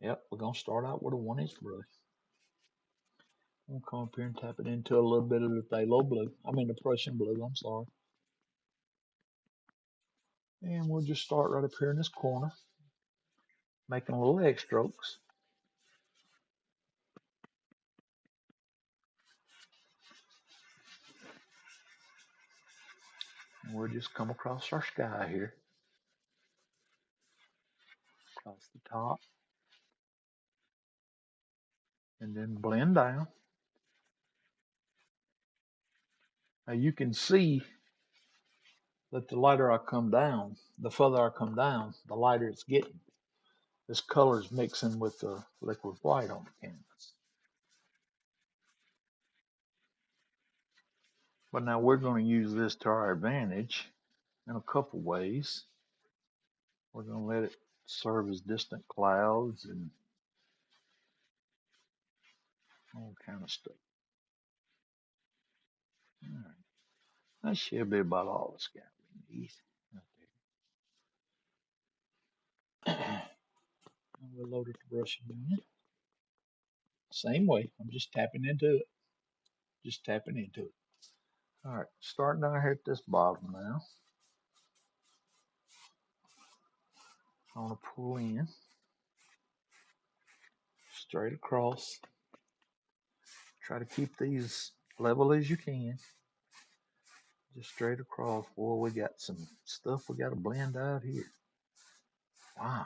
Yep, we're gonna start out with a 1-inch brush. I'm gonna come up here and tap it into a little bit of the phthalo blue. I mean the Prussian blue, I'm sorry. And we'll just start right up here in this corner, making little X strokes. And we'll just come across our sky here, across the top, and then blend down. Now you can see that the lighter I come down, the further I come down, the lighter it's getting. This color's mixing with the liquid white on the canvas. But now we're going to use this to our advantage in a couple ways. We're going to let it serve as distant clouds and all kind of stuff. All right. That should be about all the sky we need right there. And we'll load it to brush again. Same way. I'm just tapping into it. Just tapping into it. All right. Starting down here at this bottom now. I want to pull in straight across. Try to keep these level as you can. Just straight across. Boy, we got some stuff we got to blend out here. Wow.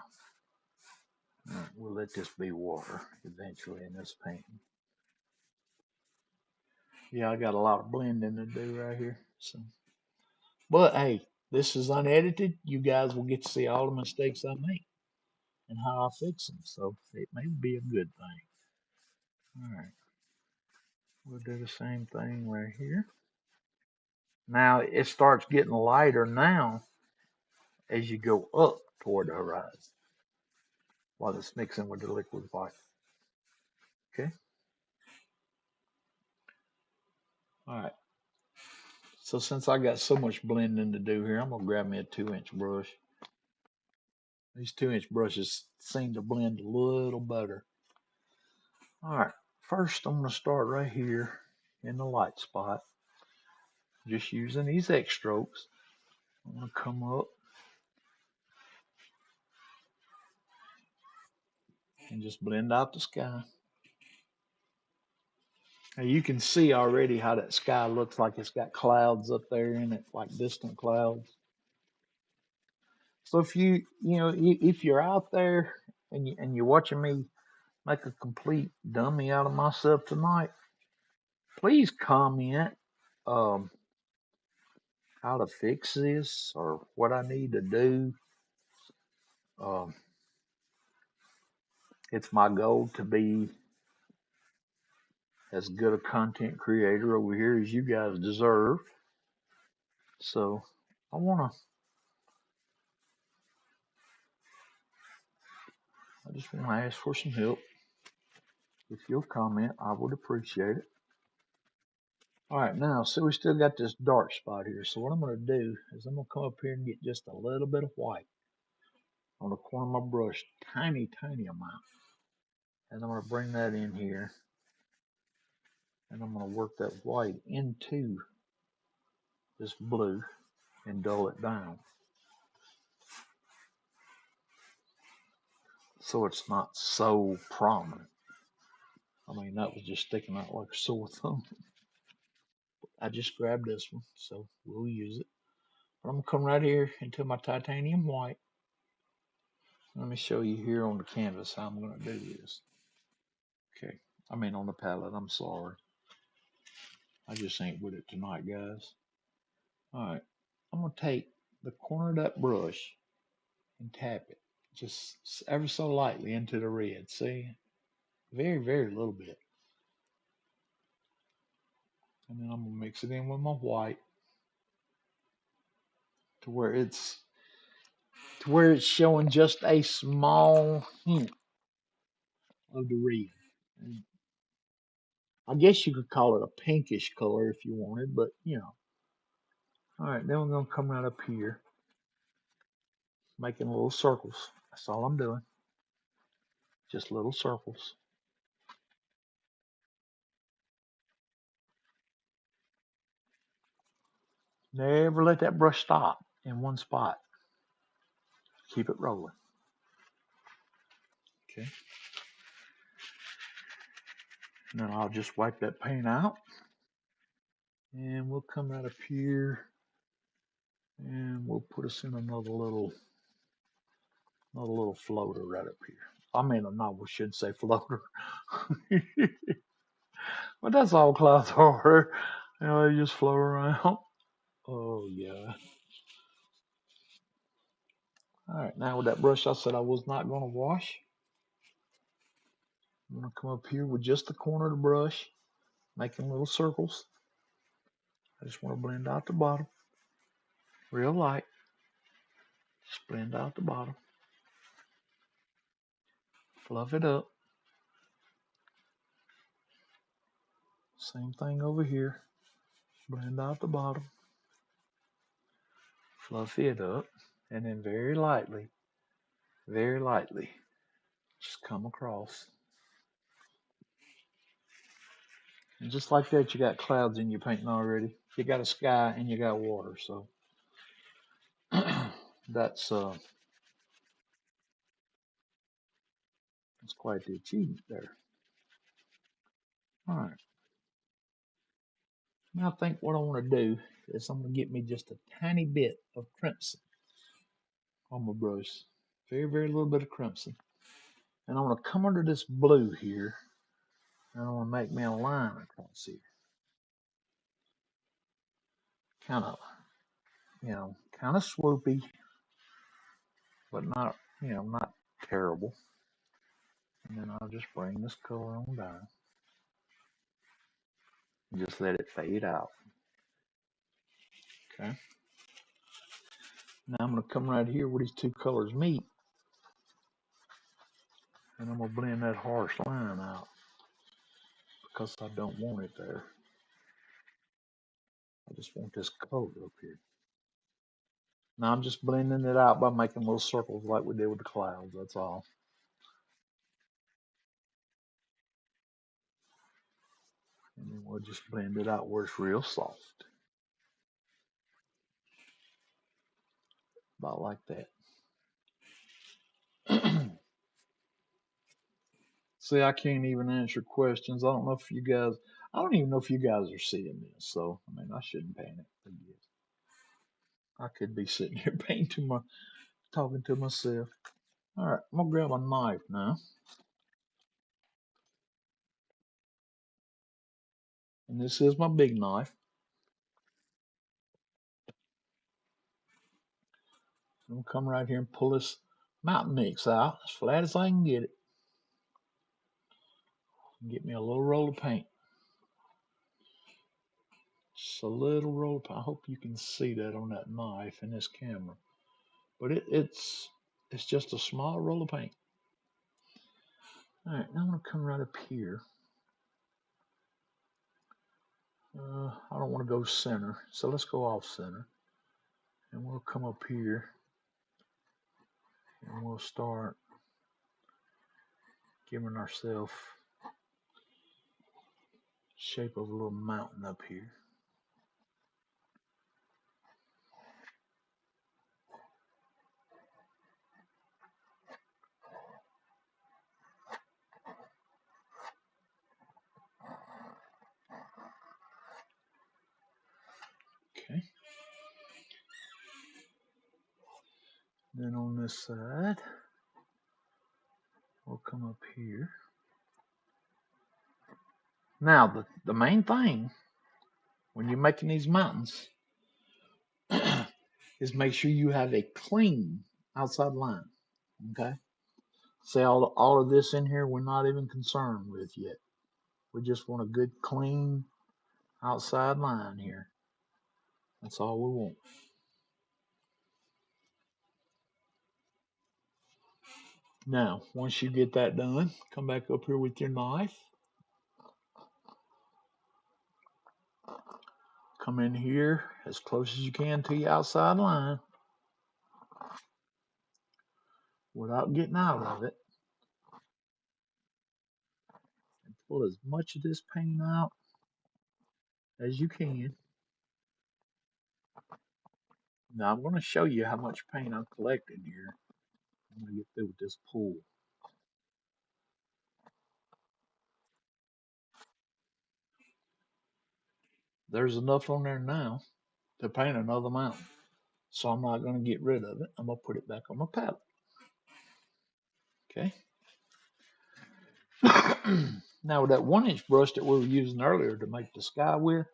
Right, we'll let this be water eventually in this painting. Yeah, I got a lot of blending to do right here. So, but hey, this is unedited. You guys will get to see all the mistakes I make and how I fix them. So it may be a good thing. All right, we'll do the same thing right here. Now it starts getting lighter now as you go up toward the horizon while it's mixing with the liquid white. Okay. All right. So since I got so much blending to do here, I'm gonna grab me a 2-inch brush. These 2-inch brushes seem to blend a little better. All right. First, I'm gonna start right here in the light spot, just using these X strokes. I'm gonna come up and just blend out the sky. Now you can see already how that sky looks like it's got clouds up there in it, like distant clouds. So if if you're out there and you're watching me make a complete dummy out of myself tonight, please comment um, how to fix this or what I need to do. Um, it's my goal to be as good a content creator over here as you guys deserve. So I wanna, I just wanna ask for some help. If you'll comment, I would appreciate it. All right, now, so we still got this dark spot here. So what I'm gonna do is I'm gonna come up here and get just a little bit of white on the corner of my brush, tiny, tiny amount. And I'm gonna bring that in here and I'm gonna work that white into this blue and dull it down so it's not so prominent. I mean, that was just sticking out like a sore thumb. I just grabbed this one, so we'll use it. But I'm gonna come right here into my titanium white. Let me show you here on the canvas how I'm gonna do this. Okay, I mean on the palette, I'm sorry. I just ain't with it tonight, guys. Alright, I'm gonna take the corner of that brush and tap it just ever so lightly into the red. See? Very, very little bit. And then I'm gonna mix it in with my white to where it's showing just a small hint of the red. And I guess you could call it a pinkish color if you wanted, but you know. All right, then we're gonna come right up here, making little circles. That's all I'm doing. just little circles. Never let that brush stop in one spot. Keep it rolling. Okay. Now I'll just wipe that paint out. And we'll come out up here and we'll put us in another little floater right up here. I mean, no, we shouldn't say floater. But that's all clouds are. You know, they just float around. Oh, yeah. All right, now with that brush I said I was not going to wash, I'm going to come up here with just the corner of the brush, making little circles. I just want to blend out the bottom, real light. Just blend out the bottom. Fluff it up. Same thing over here. Blend out the bottom. Fluff it up. And then very lightly, just come across. And just like that, you got clouds in your painting already. You got a sky and you got water, so that's quite the achievement there. All right. Now I think what I want to do is I'm going to get me just a tiny bit of crimson on my brush. Very little bit of crimson. And I want to come under this blue here. And I want to make me a line across here. Kind of, kind of swoopy, but not, not terrible. And then I'll just bring this color on down. And just let it fade out. Okay. Now I'm going to come right here where these two colors meet. And I'm going to blend that harsh line out because I don't want it there. I just want this color up here. Now I'm just blending it out by making little circles like we did with the clouds. That's all. And then we'll just blend it out where it's real soft. About like that. See, I can't even answer questions. I don't even know if you guys are seeing this. So, I mean, I shouldn't panic. I could be sitting here talking to myself. All right, I'm going to grab a knife now. And this is my big knife. I'm going to come right here and pull this mountain mix out as flat as I can get it. Get me a little roll of paint. Just a little roll of paint. I hope you can see that on that knife and this camera. But it's just a small roll of paint. All right, now I'm going to come right up here. I don't want to go center, so let's go off center. And we'll come up here and we'll start giving ourselves shape of a little mountain up here. Okay. Then on this side, we'll come up here. Now, the main thing when you're making these mountains is make sure you have a clean outside line. Okay. See, all of this in here, we're not even concerned with yet. We just want a good, clean outside line here. That's all we want. Now, once you get that done, come back up here with your knife. Come in here as close as you can to your outside line without getting out of it. pull as much of this paint out as you can. Now I'm going to show you how much paint I'm collecting here. I'm going to get through with this pool. There's enough on there now to paint another mountain. So I'm not going to get rid of it. I'm going to put it back on my palette. Okay. Now with that 1-inch brush that we were using earlier to make the sky with,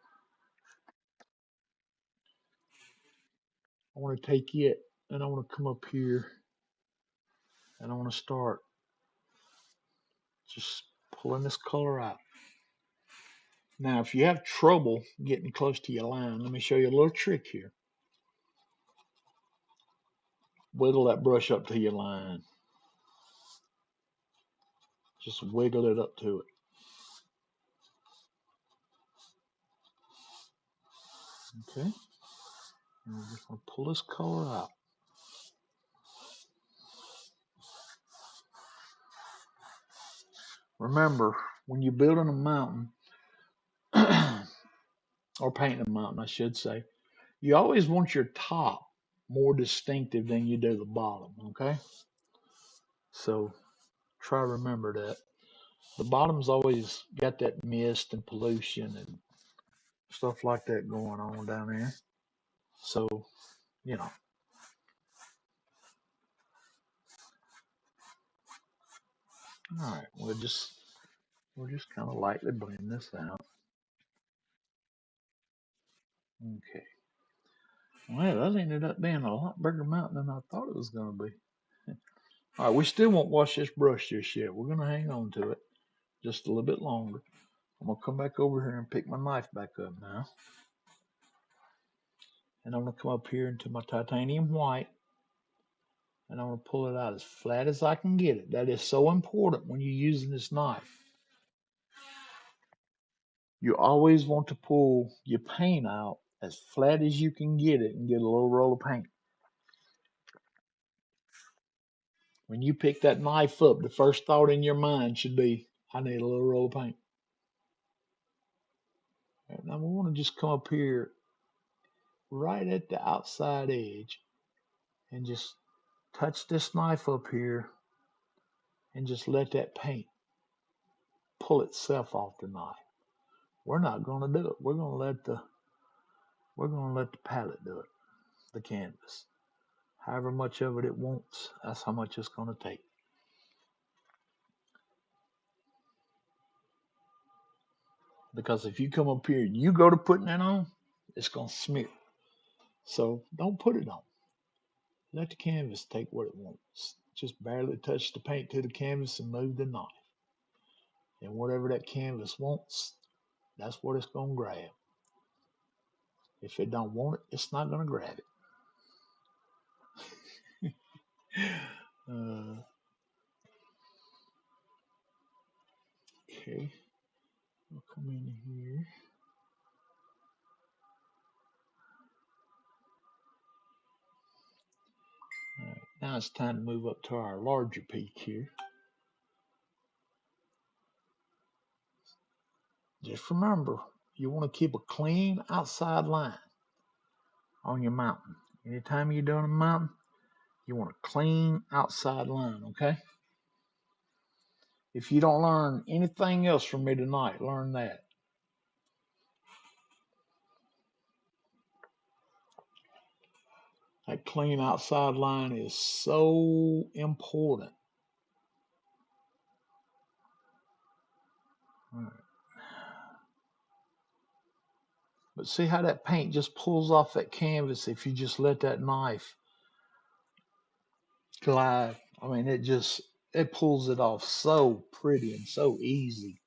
I want to take it and I want to come up here and I want to start just pulling this color out. Now, if you have trouble getting close to your line, let me show you a little trick here. Wiggle that brush up to your line. Just wiggle it up to it. Okay. And we're just going to pull this color out. Remember, when you're building a mountain, or painting a mountain, I should say, you always want your top more distinctive than you do the bottom, okay? So try to remember that. The bottom's always got that mist and pollution and stuff like that going on down there. So, you know. All right, we're just kind of lightly blend this out. Okay. Well, that ended up being a lot bigger mountain than I thought it was going to be. All right, we still won't wash this brush just yet. We're going to hang on to it just a little bit longer. I'm going to come back over here and pick my knife back up now. And I'm going to come up here into my titanium white. And I'm going to pull it out as flat as I can get it. That is so important when you're using this knife. You always want to pull your paint out as flat as you can get it and get a little roll of paint. When you pick that knife up, the first thought in your mind should be, I need a little roll of paint. Right, now we want to just come up here right at the outside edge and just touch this knife up here and just let that paint pull itself off the knife. We're not going to do it. We're going to let the palette do it, the canvas. However much of it wants, that's how much it's going to take. Because if you come up here and you go to putting that on, it's going to smear. So don't put it on. Let the canvas take what it wants. Just barely touch the paint to the canvas and move the knife. And whatever that canvas wants, that's what it's going to grab. If it don't want it, it's not going to grab it. Okay. I'll come in here. All right. Now it's time to move up to our larger peak here. Just remember, you want to keep a clean outside line on your mountain. Anytime you're doing a mountain, you want a clean outside line, okay? If you don't learn anything else from me tonight, learn that. That clean outside line is so important. All right. But see how that paint just pulls off that canvas if you just let that knife glide. I mean, it pulls it off so pretty and so easy.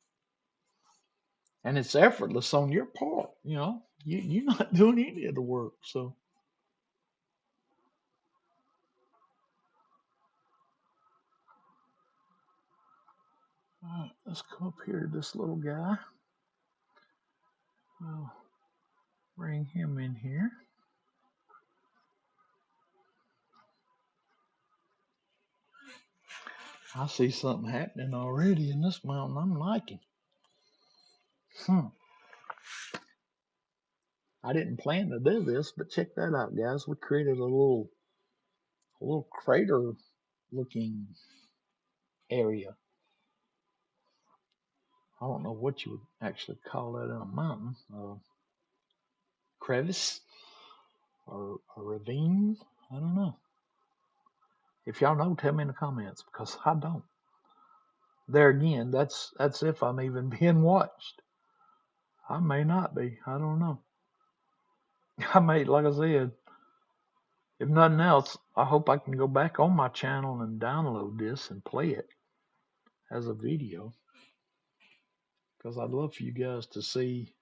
And it's effortless on your part, you know. You're not doing any of the work, so. All right, let's come up here to this little guy. We'll bring him in here. I see something happening already in this mountain I'm liking. Hmm. I didn't plan to do this, but check that out, guys. We created a little crater looking area. I don't know what you would actually call that in a mountain. Crevice or a ravine? I don't know. If y'all know, tell me in the comments because I don't. There again, that's if I'm even being watched. I may not be. I don't know. I may, like I said, if nothing else, I hope I can go back on my channel and download this and play it as a video because I'd love for you guys to see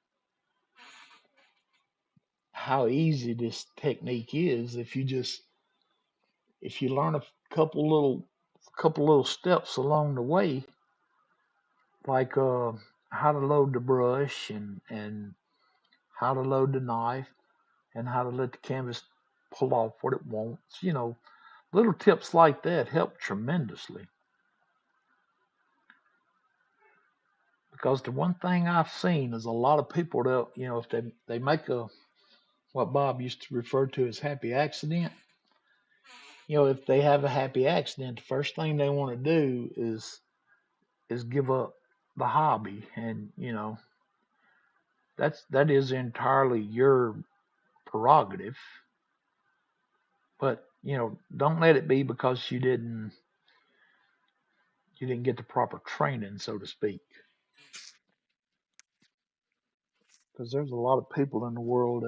how easy this technique is if you learn a couple little steps along the way, like how to load the brush and how to load the knife and how to let the canvas pull off what it wants. Little tips like that help tremendously. Because the one thing I've seen is a lot of people that, if they make what Bob used to refer to as happy accident, if they have a happy accident, the first thing they want to do is give up the hobby. And, that is entirely your prerogative. But, don't let it be because you didn't get the proper training, so to speak. Because there's a lot of people in the world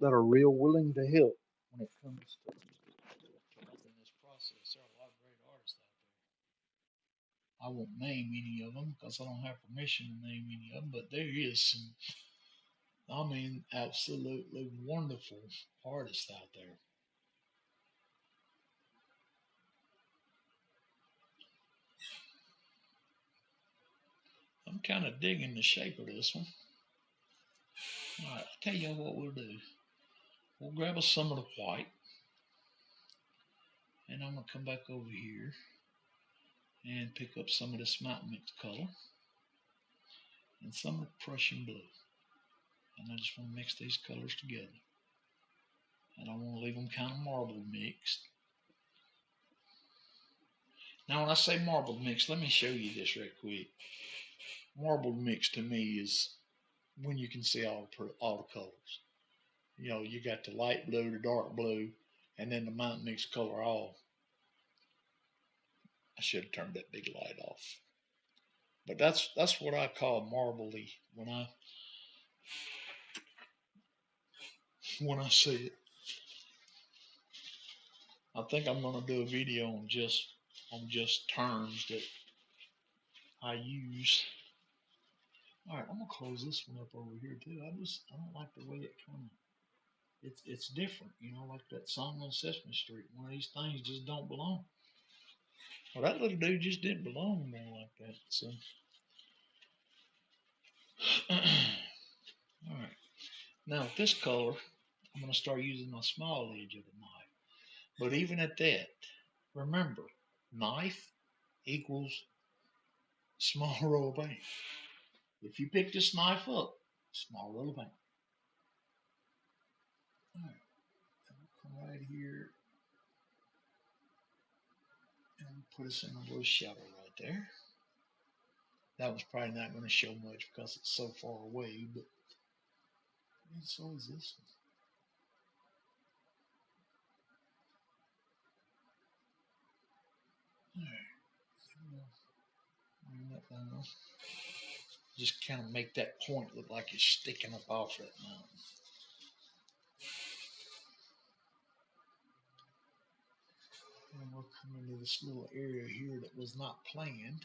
that are real willing to help when it comes to helping this process. There are a lot of great artists out there. I won't name any of them because I don't have permission to name any of them, but there is some, I mean, absolutely wonderful artists out there. I'm kind of digging the shape of this one. All right, I'll tell you what we'll do. We'll grab some of the white, and I'm going to come back over here and pick up some of this mountain mix color and some of the Prussian blue. And I just want to mix these colors together. And I want to leave them kind of marble mixed. Now, when I say marble mixed, let me show you this right quick. Marble mixed to me is when you can see all the colors. You got the light blue, the dark blue, and then the mountain mix color all. I should have turned that big light off. But that's what I call marbly when I see it. I think I'm gonna do a video on just terms that I use. All right, I'm gonna close this one up over here too. I don't like the way it kind of it's different, like that song on Sesame Street. One of these things just don't belong. Well, that little dude just didn't belong there like that. So, all right. Now with this color, I'm gonna start using my small edge of the knife. But even at that, remember, knife equals small roll of paint. If you pick this knife up, small roll of paint. All right, come right here and put us in a little shadow right there. That was probably not going to show much because it's so far away, but so is this one. All right, bring that down. Just kind of make that point look like it's sticking up off that mountain. And we'll come into this little area here that was not planned.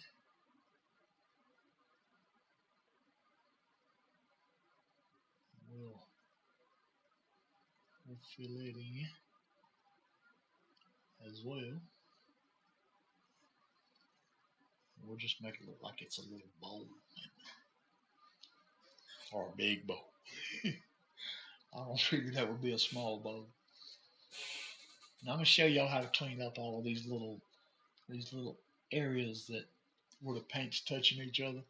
We'll fill it in as well. We'll just make it look like it's a little bowl or a big bowl. I don't figure that would be a small bowl. Now I'm gonna show y'all how to clean up all of these little areas that where the paint's touching each other.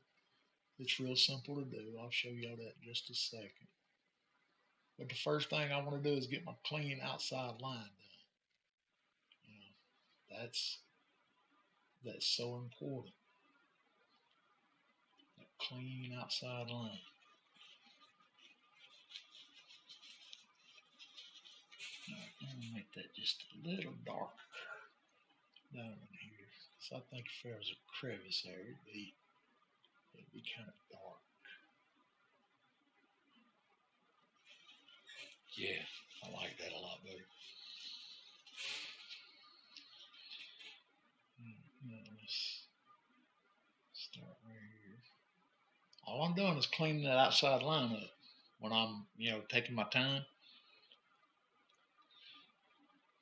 It's real simple to do. I'll show y'all that in just a second. But the first thing I want to do is get my clean outside line done. You know, that's so important. That clean outside line. Alright, I'm gonna make that just a little darker down in here. So I think if there was a crevice there, it'd be kind of dark. Yeah, I like that a lot better. Let's start right here. All I'm doing is cleaning that outside line up when I'm, taking my time.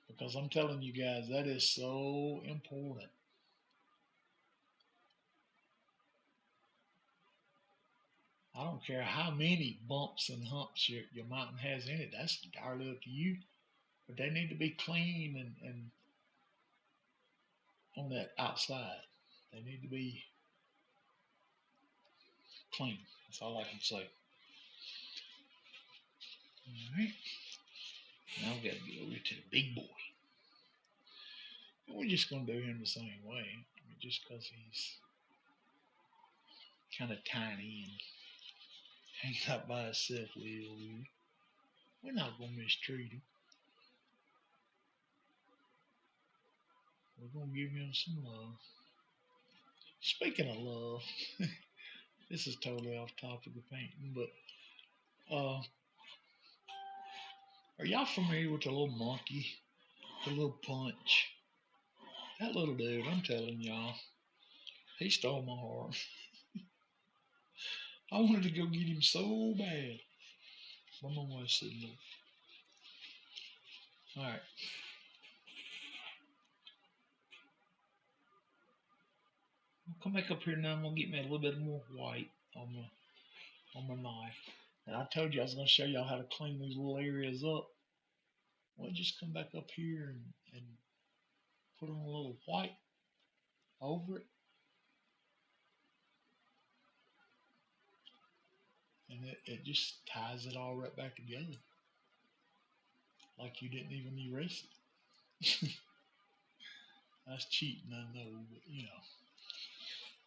Because I'm telling you guys, that is so important. I don't care how many bumps and humps your mountain has in it. That's entirely up to you. But they need to be clean and on that outside. They need to be clean. That's all I can say. All right. Now we got to get over to the big boy. And we're just going to do him the same way. Just because he's kind of tiny and hangs out by himself a little bit. We're not going to mistreat him. We're going to give him some love. Speaking of love, this is totally off topic of painting, but are y'all familiar with the little monkey, the little Punch? That little dude, I'm telling y'all, he stole my heart. I wanted to go get him so bad. My mom was sitting there. All right. I'll come back up here now. I'm gonna get me a little bit more white on my knife. And I told you I was gonna show y'all how to clean these little areas up. Well, just come back up here and put on a little white over it, and it just ties it all right back together, like you didn't even erase it. That's cheating, I know, but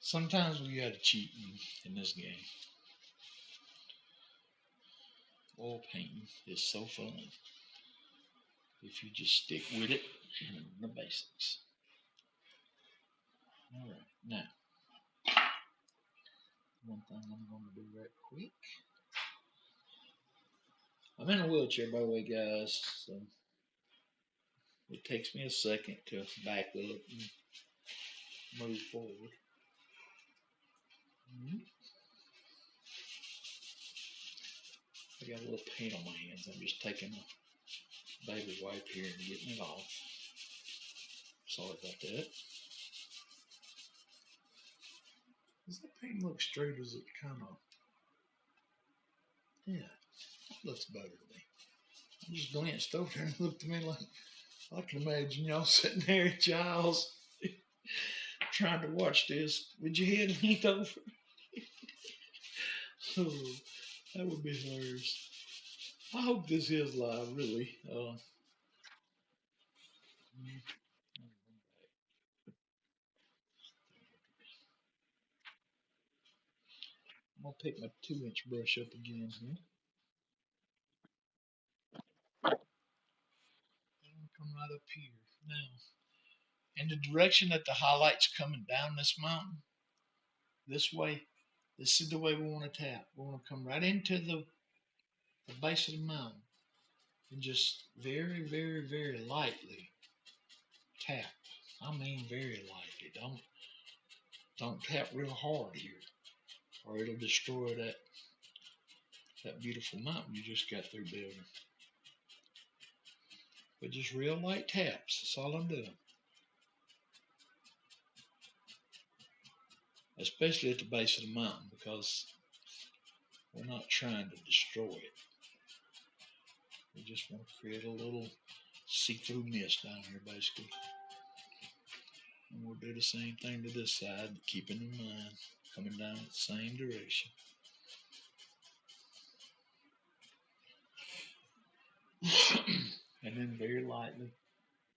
sometimes we gotta cheat in this game. Oil painting is so fun if you just stick with it and the basics. All right, now one thing I'm gonna do right quick. I'm in a wheelchair, by the way, guys, so it takes me a second to back up and move forward. I got a little paint on my hands. I'm just taking a baby wipe here and getting it off. Sorry about that. Does that paint look straight, or is it kind of... Yeah, that looks better to me. I just glanced over and looked at me like, I can imagine y'all sitting there at y'all's trying to watch this with your head leaned over. Oh, that would be hilarious. I hope this is live, really. I'm gonna pick my 2-inch brush up again here. I'm gonna come right up here. Now, in the direction that the highlight's coming down this mountain, this way, this is the way we want to tap. We want to come right into the base of the mountain and just very, very, very lightly tap. I mean very lightly. Don't tap real hard here, or it'll destroy that beautiful mountain you just got through building. But just real light taps. That's all I'm doing. Especially at the base of the mountain, because we're not trying to destroy it. We just want to create a little see-through mist down here, basically. And we'll do the same thing to this side, keeping in mind coming down the same direction. And then very lightly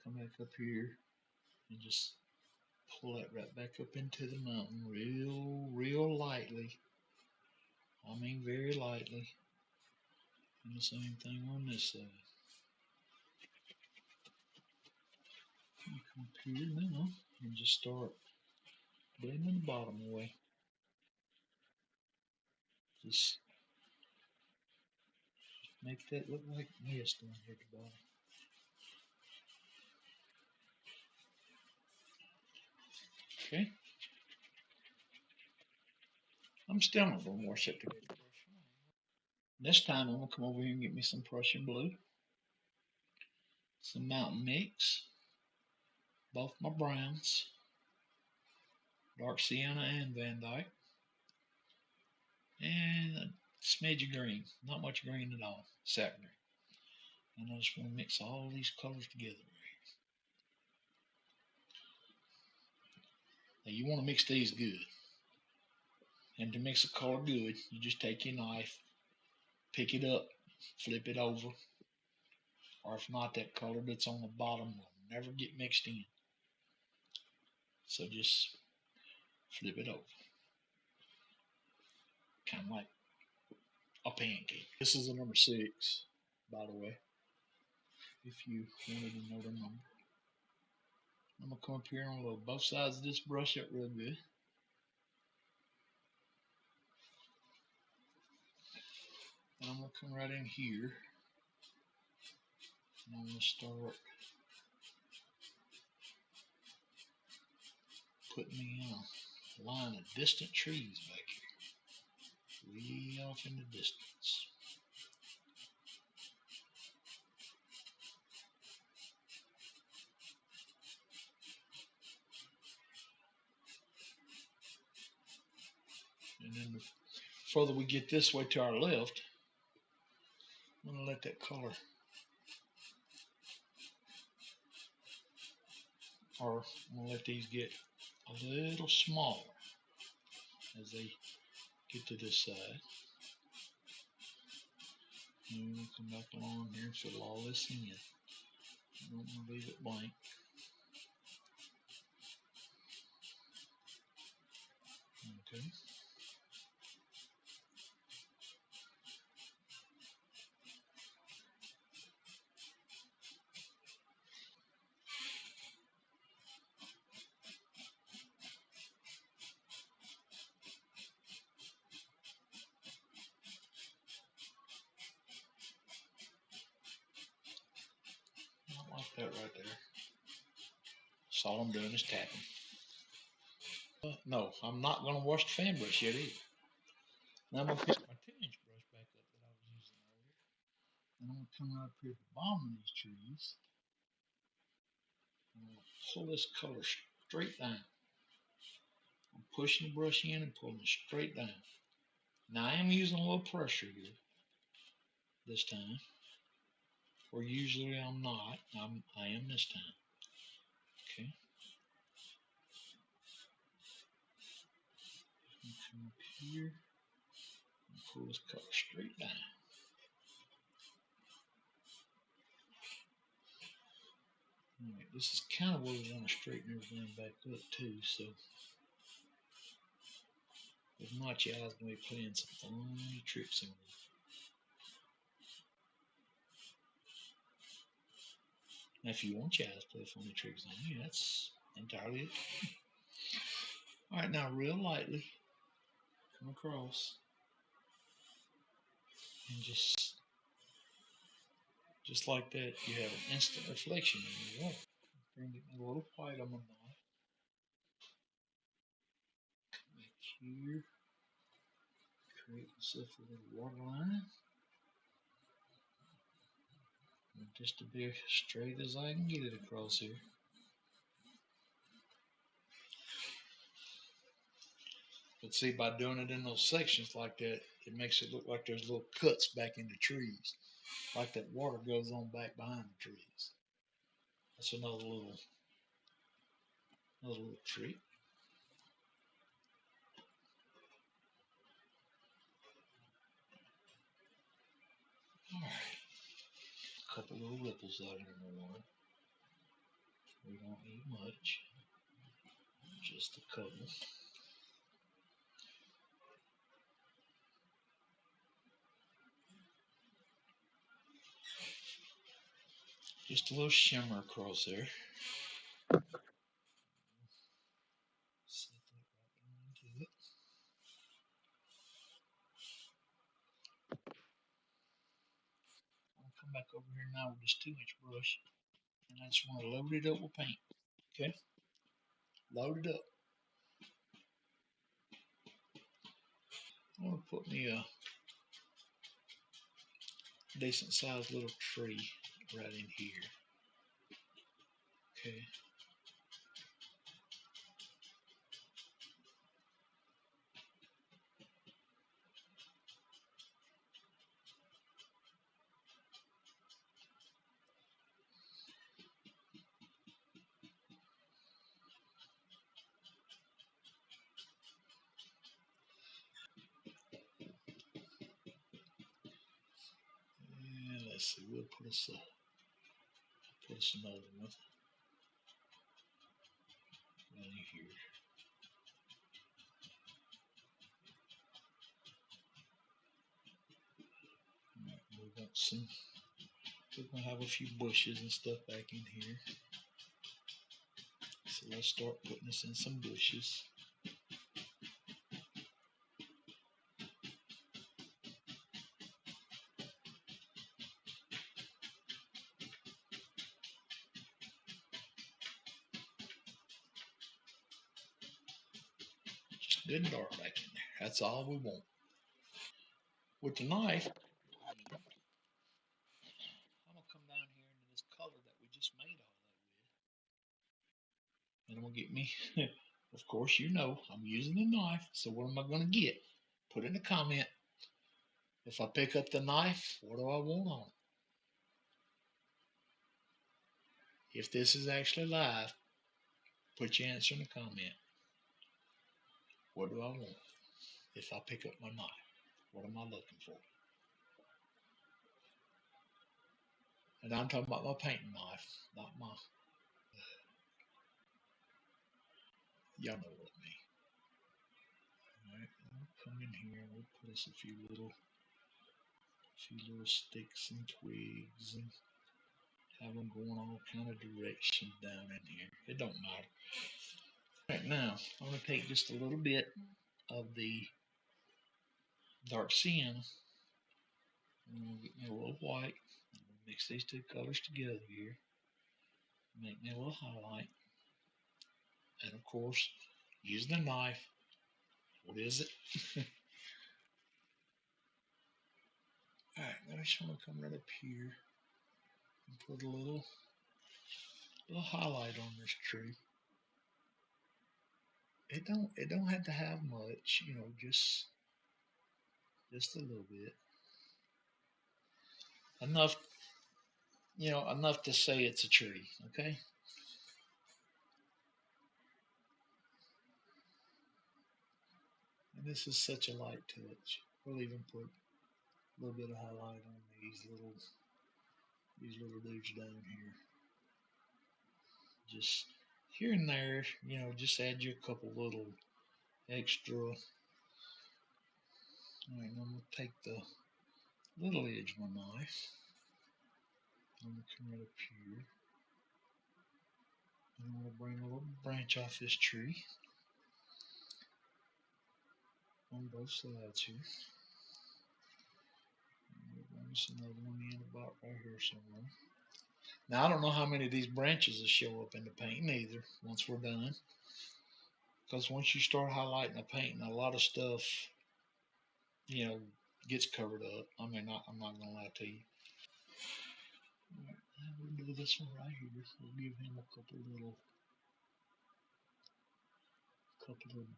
come back up here and just pull that right back up into the mountain real lightly. I mean very lightly. And the same thing on this side. Come up here now and just start blending the bottom away. Just make that look like mist down here at the bottom. Okay. I'm still not going to wash it together. This time I'm going to come over here and get me some Prussian blue, some Mountain Mix, both my browns, dark sienna and Van Dyke, and a smidge of green. Not much green at all, sap green. And I just want to mix all these colors together. Now you want to mix these good. And to mix a color good, you just take your knife, pick it up, flip it over, or if not, that color that's on the bottom will never get mixed in. So just flip it over. Kind of like a pancake. This is a number 6, by the way, if you wanted to know the number. I'm going to come up here and load both sides of this brush up real good. And I'm going to come right in here. And I'm going to start putting me in a line of distant trees back here. Way off in the distance. And then the further we get this way to our left, I'm going to let that color, or I'm going to let these get a little smaller as they get to this side. And we'll come back along here and fill all this in. I don't want to leave it blank. Okay. Not like that right there. So all I'm doing is tapping. No, I'm not going to wash the fan brush yet either. Now I'm going to pick my 2-inch brush back up that I was using earlier. And I'm going to come right up here at the bottom of these trees. I'm going to pull this color straight down. I'm pushing the brush in and pulling it straight down. Now I am using a little pressure here this time, where usually I'm not. I am this time. Okay. Come up here and pull this color straight down. Alright, this is kind of where we want to straighten everything back up too, so if not, your eyes going to be playing some funny tricks on you. Now, if you want your eyes to play funny tricks on you, that's entirely it. Alright, now real lightly come across and just like that, you have an instant reflection in your water. Bring it a little white on my knife. Come back here, create myself a little water line. And just to be as straight as I can get it across here. But see, by doing it in those sections like that, it makes it look like there's little cuts back in the trees. Like that water goes on back behind the trees. That's Another little tree. All right. A couple little ripples out here in the water. We don't need much. Just a couple. Just a little shimmer across there. Set that right down into it. I'll come back over here now with this 2-inch brush, and I just want to load it up with paint. Okay, load it up. I'm gonna put me a decent sized little tree right in here. Okay. And let's see, we'll put us another one right here. We're gonna have a few bushes and stuff back in here. So let's start putting this in some bushes. Just good and dark back in there. That's all we want. With the knife, I'm gonna come down here into this color that we just made all that with. And I'm gonna get me, of course, you know, I'm using a knife, so what am I gonna get? Put in a comment. If I pick up the knife, what do I want on it? If this is actually live, put your answer in the comment. What do I want if I pick up my knife? What am I looking for? And I'm talking about my painting knife, not my, y'all know what I mean. Alright, we'll come in here and we'll put us a few little sticks and twigs and have them going all kind of directions down in here. It don't matter. Right now, I'm going to take just a little bit of the dark sienna. I'm going to get me a little white. I'm going to mix these two colors together here. Make me a little highlight. And of course, use the knife. What is it? Alright, I just want to come right up here and put a little highlight on this tree. It don't have to have much, you know, just a little bit. Enough, you know, enough to say it's a tree, okay? And this is such a light touch. We'll even put a little bit of highlight on these little dudes down here. Just here and there, you know, just add you a couple little extra. Alright, I'm gonna take the little edge of my knife. I'm gonna come right up here. And I'm gonna bring a little branch off this tree on both sides here. There's another one in about right here somewhere. Now I don't know how many of these branches will show up in the painting either once we're done. Because once you start highlighting the painting, a lot of stuff, you know, gets covered up. I mean, I'm not gonna lie to you. We'll do this one right here. We'll give him a couple little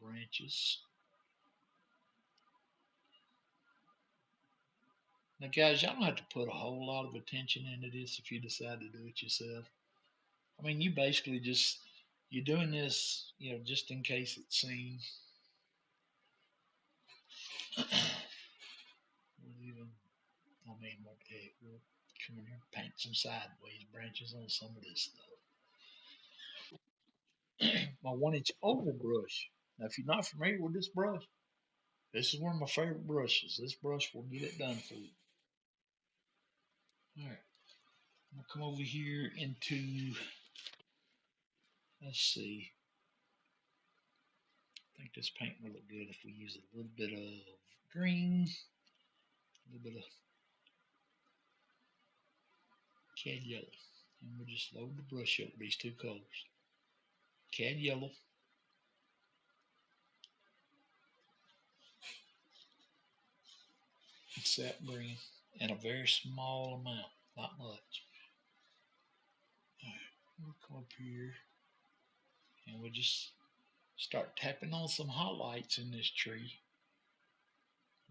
branches. Now, guys, y'all don't have to put a whole lot of attention into this if you decide to do it yourself. I mean, you basically just you're doing this, just in case it seems. We'll even, what the heck, we'll come in here and paint some sideways branches on some of this stuff. My 1-inch oval brush. Now, if you're not familiar with this brush, this is one of my favorite brushes. This brush will get it done for you. All right, I'm gonna come over here into, let's see, I think this paint will look good if we use a little bit of green, a little bit of cad yellow. And we'll just load the brush up with these two colors. Cad yellow and sap green in a very small amount, not much. Alright, we'll come up here and we'll just start tapping on some highlights in this tree.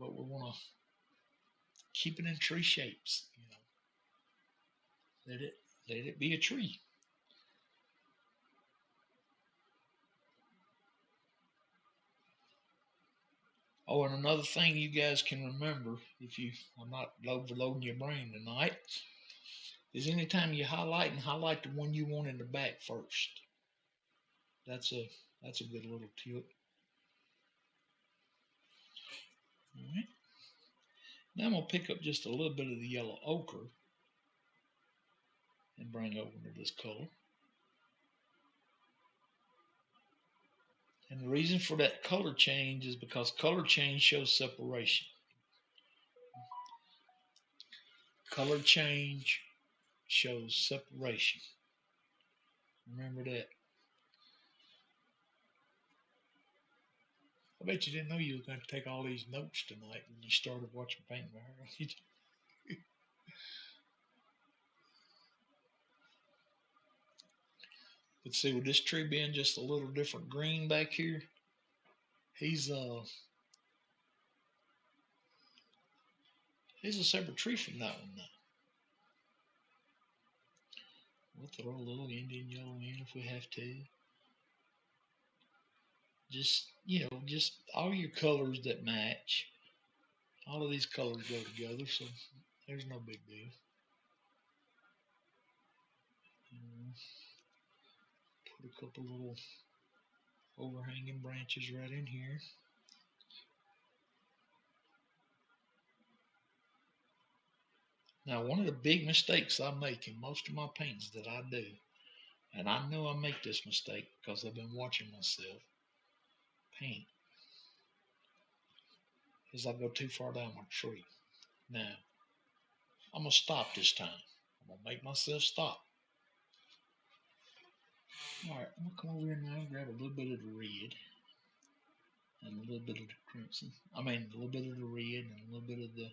But we want to keep it in tree shapes, Let it be a tree. Oh, and another thing you guys can remember, I'm not overloading your brain tonight, is anytime you highlight the one you want in the back first. That's a good little tip. All right. Now I'm gonna pick up just a little bit of the yellow ochre and bring over to this color. And the reason for that color change is because color change shows separation. Color change shows separation. Remember that. I bet you didn't know you were going to take all these notes tonight when you started watching Paint My Hair. But see, with this tree being just a little different green back here, he's a separate tree from that one now. We'll throw a little Indian yellow in if we have to. Just all your colors that match. All of these colors go together, so there's no big deal. Put a couple little overhanging branches right in here. Now, one of the big mistakes I make in most of my paintings that I do, and I know I make this mistake because I've been watching myself paint, is I go too far down my tree. Now, I'm going to stop this time. I'm going to make myself stop. Alright, I'm going to come over here now and grab a little bit of the red and a little bit of the crimson. A little bit of the red and a little bit of the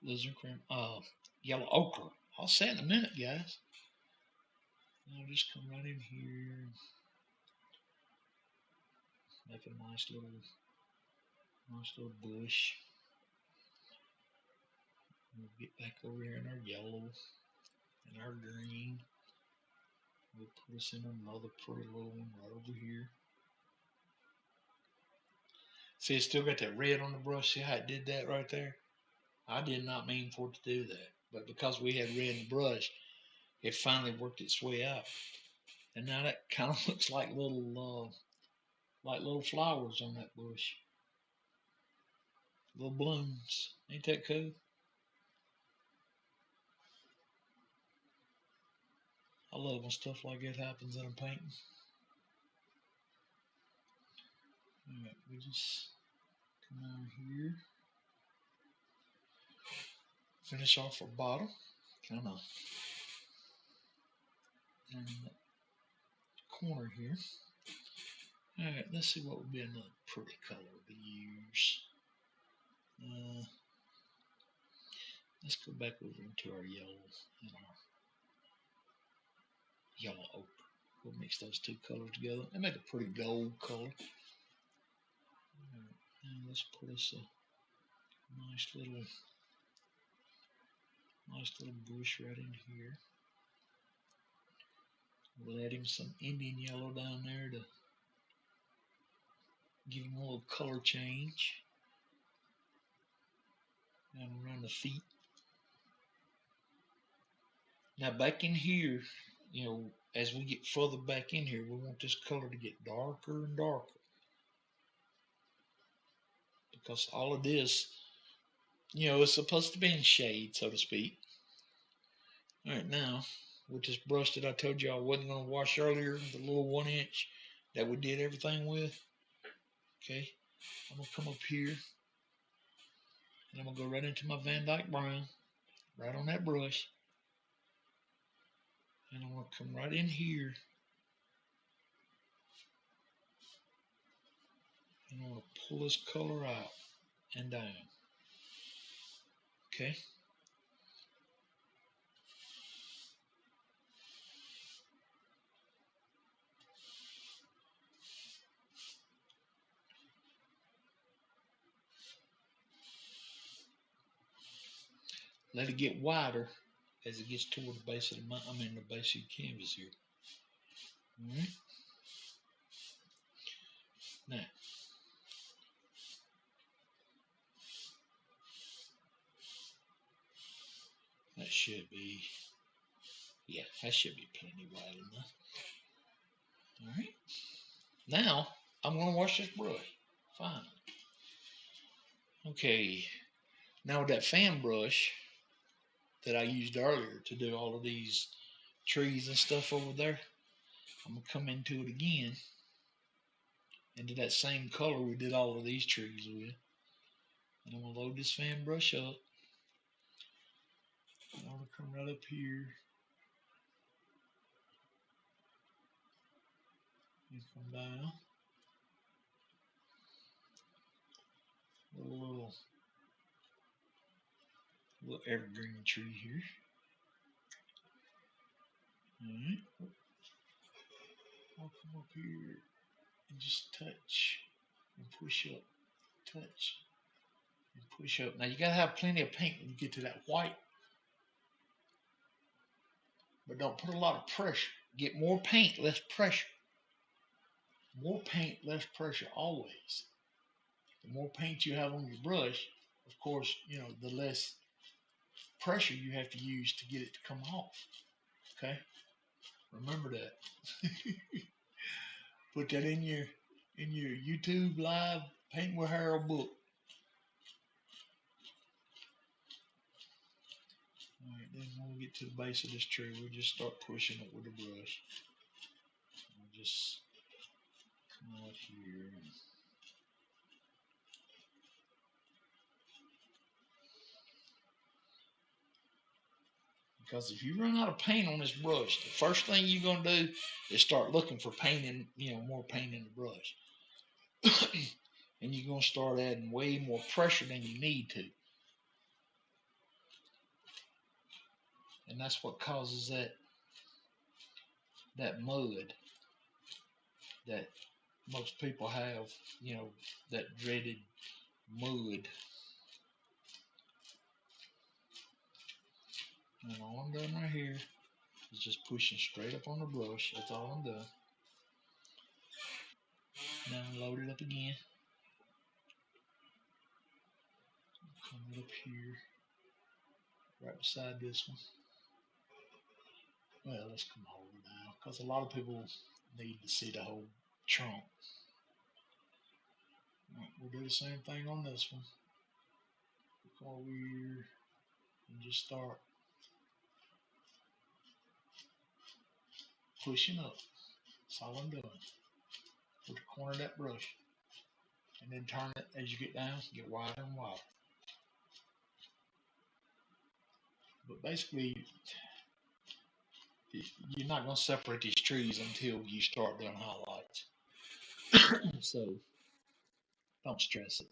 lizard cream, yellow ochre. I'll say it in a minute, guys. Now I'll just come right in here, make a nice little bush. We'll get back over here in our yellow and our green. We'll put us in another pretty little one right over here. See, it's still got that red on the brush. See how it did that right there? I did not mean for it to do that, but because we had red in the brush, it finally worked its way out. And now that kind of looks like little flowers on that bush. Little blooms. Ain't that cool? I love when stuff like that happens in a painting. Alright, we just come down here. Finish off our bottom. Kind of in the corner here. Alright, let's see what would be another pretty color to use. Let's go back over into our yellow and our yellow ochre. We'll mix those two colors together and make a pretty gold color. Alright, now let's put us a nice little bush right in here. We'll add him some Indian yellow down there to give him a little color change. Down around the feet. Now back in here, as we get further back in here, we want this color to get darker and darker. Because all of this, it's supposed to be in shade, so to speak. All right, now, with this brush that I told you I wasn't going to wash earlier, the little 1 inch that we did everything with, okay, I'm going to come up here, and I'm going to go right into my Van Dyke Brown, right on that brush, and I'm going to come right in here, and I'm going to pull this color out and down, okay? Let it get wider as it gets toward the base of the base of the canvas here. All right. Now, that should be, that should be plenty wide enough. All right. Now, I'm going to wash this brush. Fine. Okay. Now with that fan brush that I used earlier to do all of these trees and stuff over there, I'm going to come into it again, into that same color we did all of these trees with. And I'm going to load this fan brush up. And I'm going to come right up here and come down. Little evergreen tree here. Alright. I'll come up here and just touch and push up. Touch and push up. Now you gotta have plenty of paint when you get to that white. But don't put a lot of pressure. Get more paint, less pressure. More paint, less pressure always. The more paint you have on your brush, of course, the less pressure you have to use to get it to come off. Okay? Remember that. Put that in your YouTube live Paint with Harold book. Alright, then when we get to the base of this tree, we'll just start pushing it with the brush. We'll just come out here. Because if you run out of paint on this brush, the first thing you're going to do is start looking for paint in, more paint in the brush. And you're going to start adding way more pressure than you need to. And that's what causes that mud that most people have, that dreaded mud. And all I'm doing right here is just pushing straight up on the brush. That's all I'm doing. Now load it up again. Come right up here, right beside this one. Well, let's come over now, because a lot of people need to see the whole trunk. Right, we'll do the same thing on this one. Come over here and just start pushing up. That's all I'm doing. With the corner of that brush. And then turn it as you get down, get wider and wider. But basically, you're not going to separate these trees until you start doing highlights. So, don't stress it.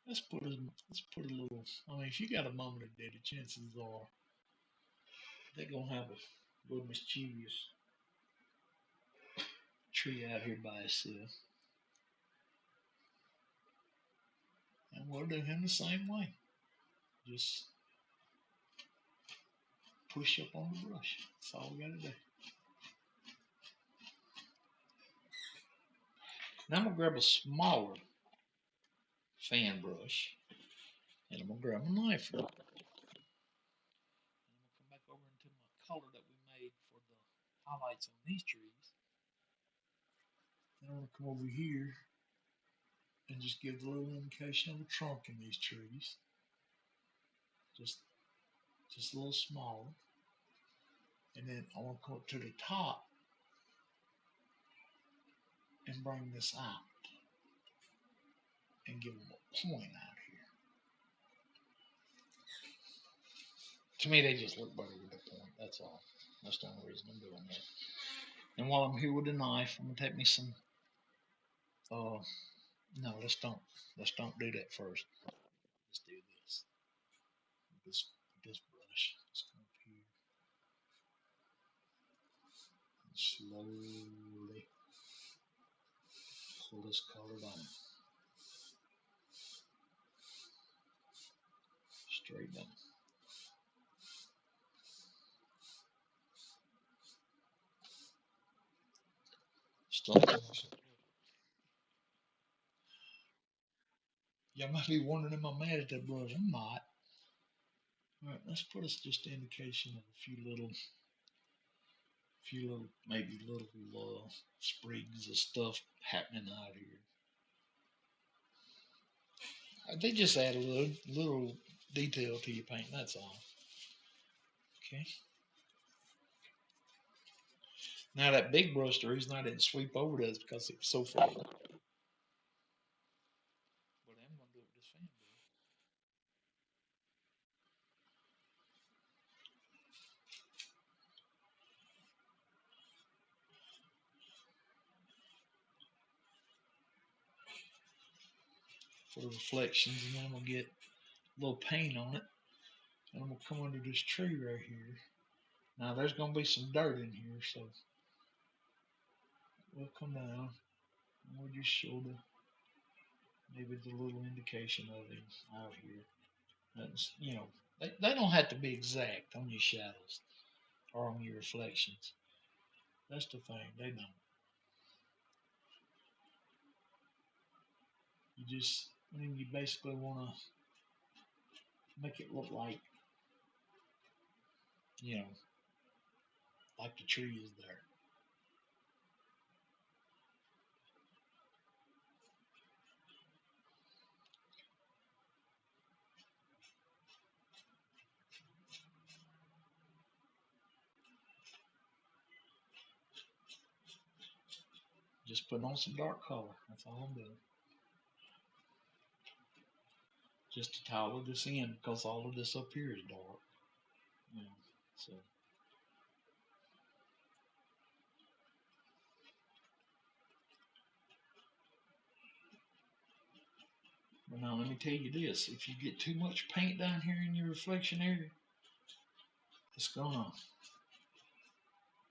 Let's put a little, if you got a moment of day, the chances are they're going to have a little mischievous tree out here by itself. And we'll do him the same way. Just push up on the brush. That's all we got to do. Now I'm going to grab a smaller fan brush, and I'm going to grab a knife. And I'm going to come back over into my color that we made for the highlights on these trees. Then I'm going to come over here and just give a little indication of a trunk in these trees. Just a little smaller. And then I want to come up to the top and bring this out and give them a point out here. To me, they just look better with a point. That's all. That's the only reason I'm doing that. And while I'm here with the knife, I'm gonna take me some. No, let's don't do that first. Let's do this. This brush. Let's come up here and slowly pull this color down, straight down. Stop. Y'all might be wondering, am I mad at that brush? I'm not. All right, let's put us just an indication of a few little, maybe little sprigs of stuff happening out here. They just add a little detail to your paint. That's all. Okay. Now that big brush, the reason I didn't sweep over that is because it was so full. But I'm gonna do it with this fan brush. For the reflections, and then I'm gonna get a little paint on it, and I'm gonna come under this tree right here. Now there's gonna be some dirt in here, so we'll come down and we'll just show maybe the little indication of it out here. That's, they don't have to be exact on your shadows or on your reflections. That's the thing, they don't. You basically want to make it look like, you know, like the tree is there. Just put on some dark color. That's all I'm doing. Just to towel this in because all of this up here is dark. So. But now let me tell you this: if you get too much paint down here in your reflection area, it's gonna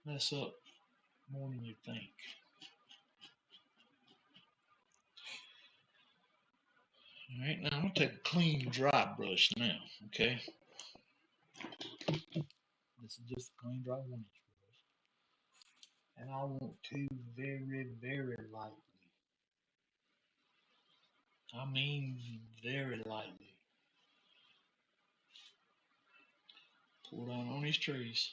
mess up more than you think. All right, now I'm gonna take a clean, dry brush now. Okay, this is just a clean, dry 1-inch brush, and I want to very, very lightly. I mean, very lightly. Pull down on these trees,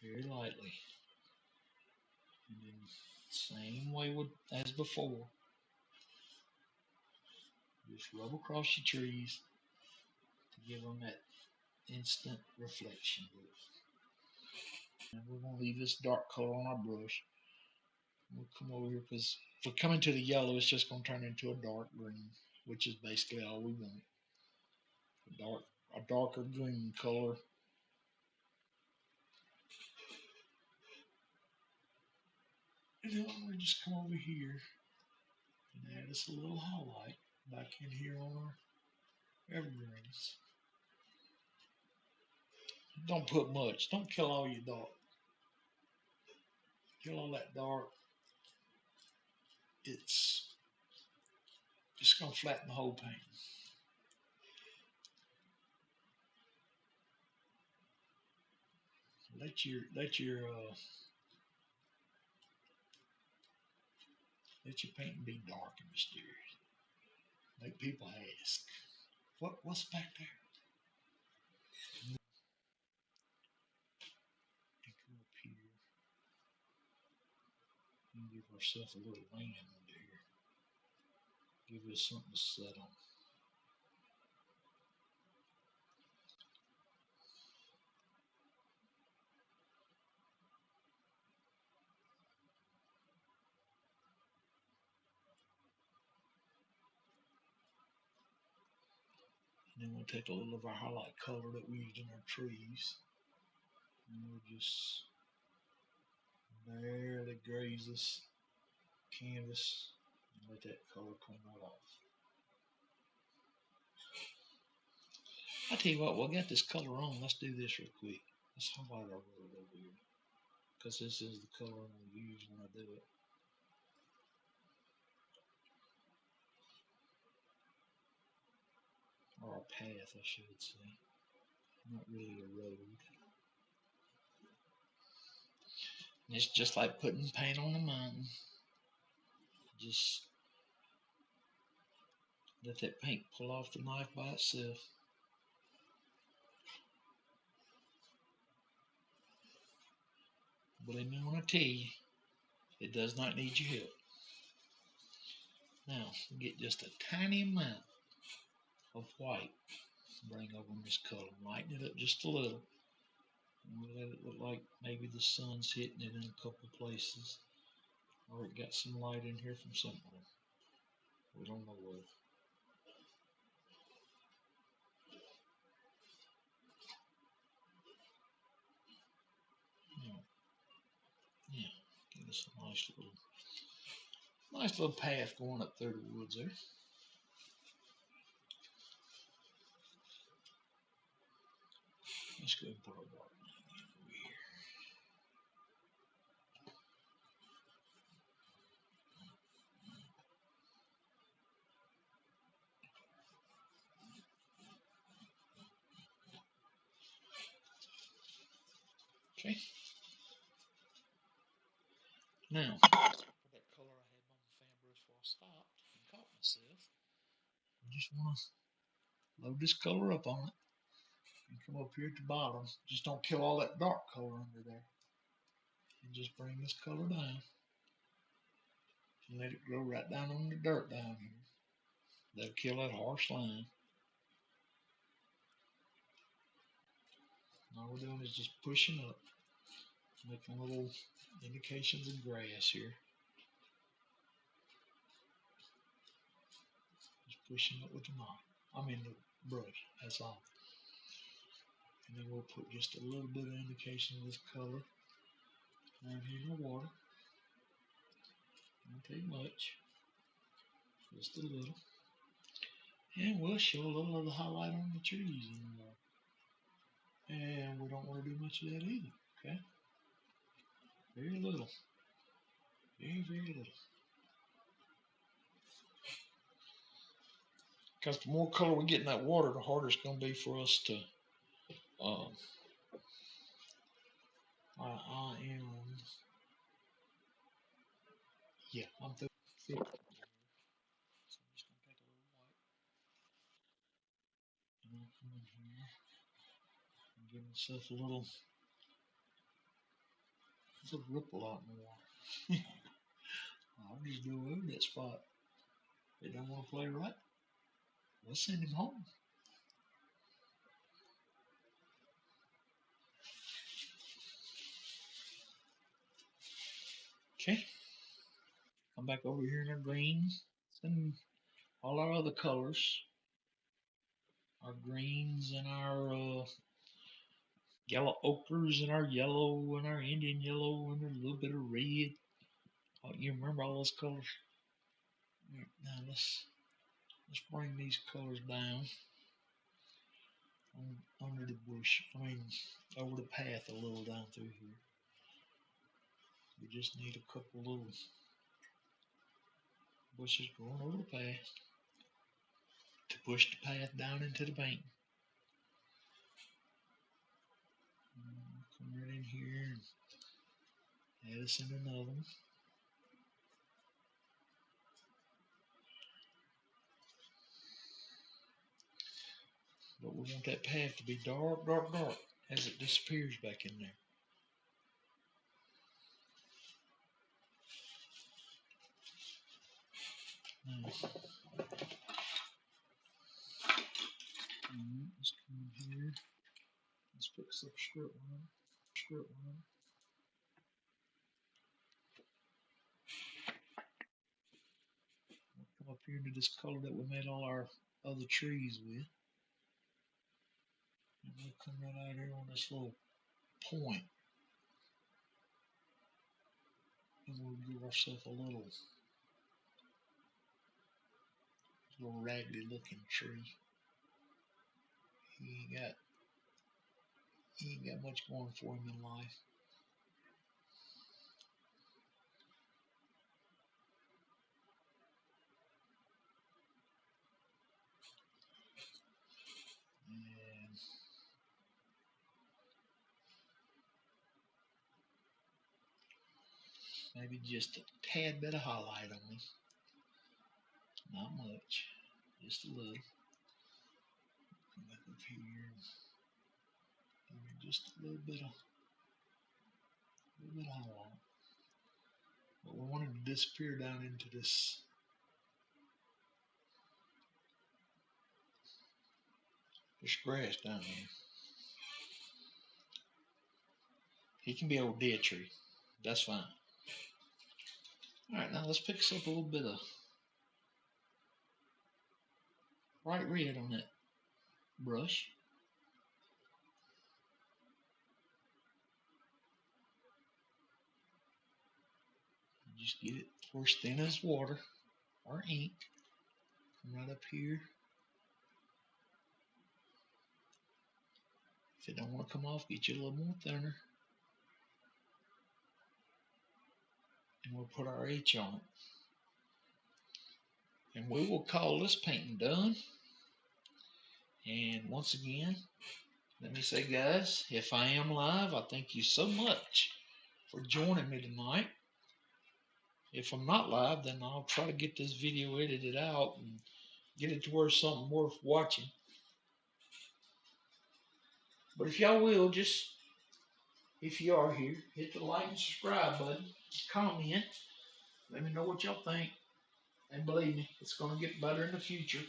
very lightly, and then same way as before. Just rub across your trees to give them that instant reflection look. And we're going to leave this dark color on our brush. We'll come over here because if we come into the yellow, it's just going to turn into a dark green, which is basically all we want. A darker green color. And then we're going to just come over here and add us a little highlight back in here on our evergreens. Don't put much. Don't kill all your dark. Kill all that dark. It's just going to flatten the whole paint. Let your Let your painting be dark and mysterious. Make people ask, what's back there? And come up here and give ourselves a little land under here. Give us something to set on. And then we'll take a little of our highlight color that we used in our trees, and we'll just barely graze this canvas and let that color come right off. I tell you what, we'll get this color on. Let's do this real quick. Let's highlight our road over here, because this is the color I'm going to use when I do it. Or a path, I should say. Not really a road. And it's just like putting paint on a mountain. Just let that paint pull off the knife by itself. Believe me when I tell you, it does not need your help. Now, get just a tiny amount of white. Bring over in this color. Lighten it up just a little. And we'll let it look like maybe the sun's hitting it in a couple places. Or it got some light in here from somewhere. We don't know where. Yeah, give us a nice little path going up through the woods there. Let's go and put our water over here. Okay. Now, for that color I had on the fan brush before I stopped and caught myself, I just want to load this color up on it and come up here at the bottom. Just don't kill all that dark color under there. And just bring this color down and let it grow right down on the dirt down here. That'll kill that harsh line. All we're doing is just pushing up, making little indications of grass here. Just pushing up with the knife. The brush, that's all. And then we'll put just a little bit of indication of this color down here in the water. Don't take much, just a little. And we'll show a little of the highlight on the trees in the water. And we don't want to do much of that either, okay? Very little. Very, very little. Because the more color we get in that water, the harder it's going to be for us to I'm through. So I'm just going to take a little white and I'll come in here and give myself a little ripple out in the water. I'll just go over that spot. They don't want to play right. We'll send him home. Okay. Come back over here in our greens and all our other colors. Our greens and our yellow ochres and our yellow and our Indian yellow and a little bit of red. Oh, you remember all those colors? Now let's bring these colors down under the bush. Over the path a little down through here. We just need a couple little bushes growing over the path to push the path down into the paint. Come right in here and add us in another one. But we want that path to be dark, dark, dark as it disappears back in there. Now, let's come in here. Let's fix up strip one. Strip one. We'll come up here into this color that we made all our other trees with. And we'll come right out here on this little point. And we'll give ourselves a little raggedy looking tree. He ain't got much going for him in life. And maybe just a tad bit of highlight on him. Not much. Just a little. Come back up here. Just a little bit of highlight. But we want him to disappear down into this grass down there. He can be a old dead tree. That's fine. Alright, now let's pick us up a little bit of bright red on that brush. Just get it for as thin as water or ink. Come right up here. If it don't want to come off, get you a little more thinner. And we'll put our H on it. And we will call this painting done. And once again, let me say, guys, if I am live, I thank you so much for joining me tonight. If I'm not live, then I'll try to get this video edited out and get it to where it's something worth watching. But if y'all will, just, if you are here, hit the like and subscribe button, comment, let me know what y'all think. And believe me, it's going to get better in the future.